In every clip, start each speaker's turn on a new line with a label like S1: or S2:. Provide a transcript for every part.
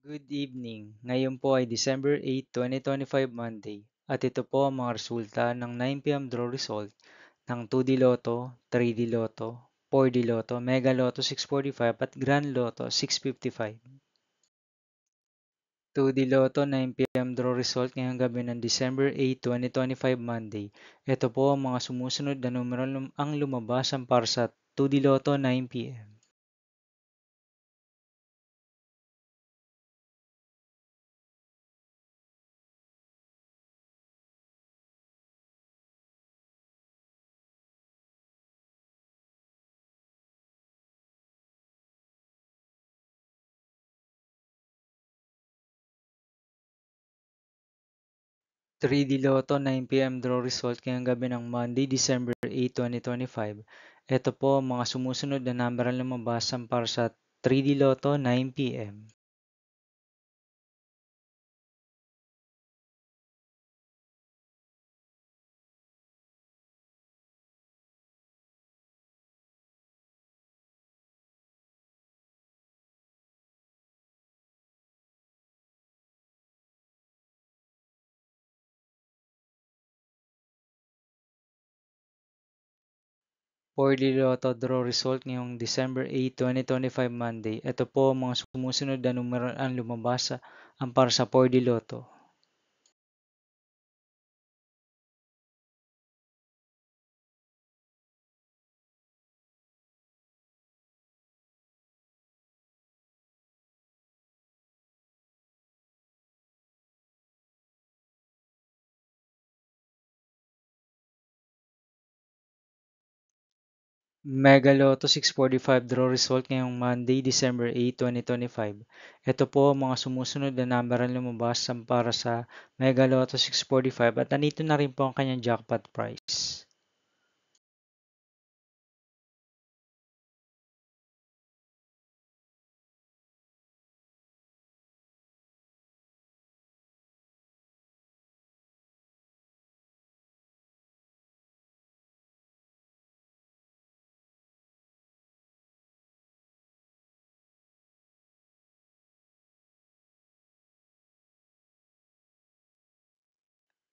S1: Good evening. Ngayon po ay December 8, 2025 Monday at ito po ang mga resulta ng 9 p.m. draw result ng 2D Lotto, 3D Lotto, 4D Lotto, Mega Lotto 645 at Grand Lotto 655. 2D Lotto 9 p.m. draw result ngayong gabi ng December 8, 2025 Monday. Ito po ang mga sumusunod na numero ang lumabas para sa 2D Lotto 9 p.m. 3D Lotto 9 p.m. draw result ngayong gabi ng Monday, December 8, 2025. Ito po ang mga sumusunod na number ang lumabas para sa 3D Lotto 9 p.m. 4D Lotto draw result ngayong December 8, 2025 Monday. Ito po ang mga sumusunod na numero ang lumabas para sa 4D Lotto. Mega Lotto 645 draw result ngayong Monday, December 8, 2025. Ito po ang mga sumusunod na number ang lumabas para sa Mega Lotto 645 at nandito na rin po ang kanyang jackpot price.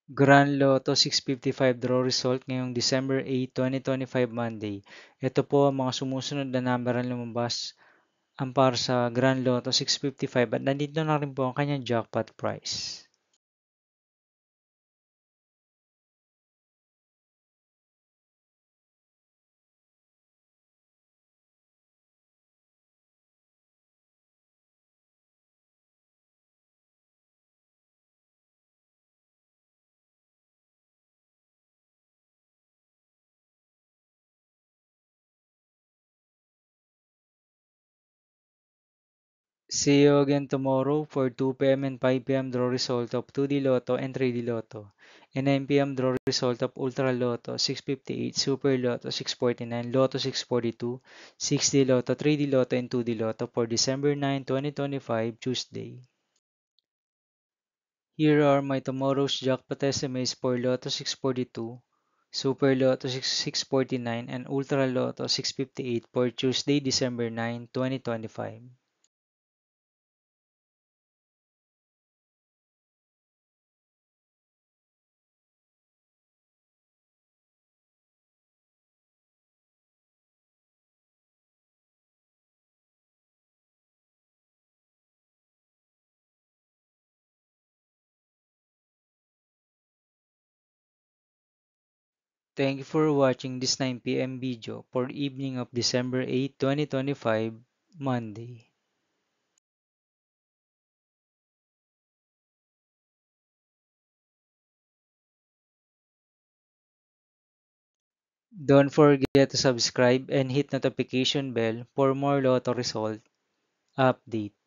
S1: Grand Lotto 655 draw result ngayong December 8, 2025 Monday. Ito po ang mga sumusunod na number ang lumabas para sa Grand Lotto 655 at nandito na rin po ang kanyang jackpot price. See you again tomorrow for 2 p.m. and 5 p.m. draw result of 2D Lotto and 3D Lotto, and 9 p.m. draw result of Ultra Lotto 658, Super Lotto 649, Lotto 642, 6D Lotto, 3D Lotto, and 2D Lotto for December 9, 2025, Tuesday. Here are my tomorrow's jackpot estimates for Lotto 642, Super Lotto 649, and Ultra Lotto 658 for Tuesday, December 9, 2025. Thank you for watching this 9 p.m. video for evening of December 8, 2025, Monday. Don't forget to subscribe and hit notification bell for more Lotto result update.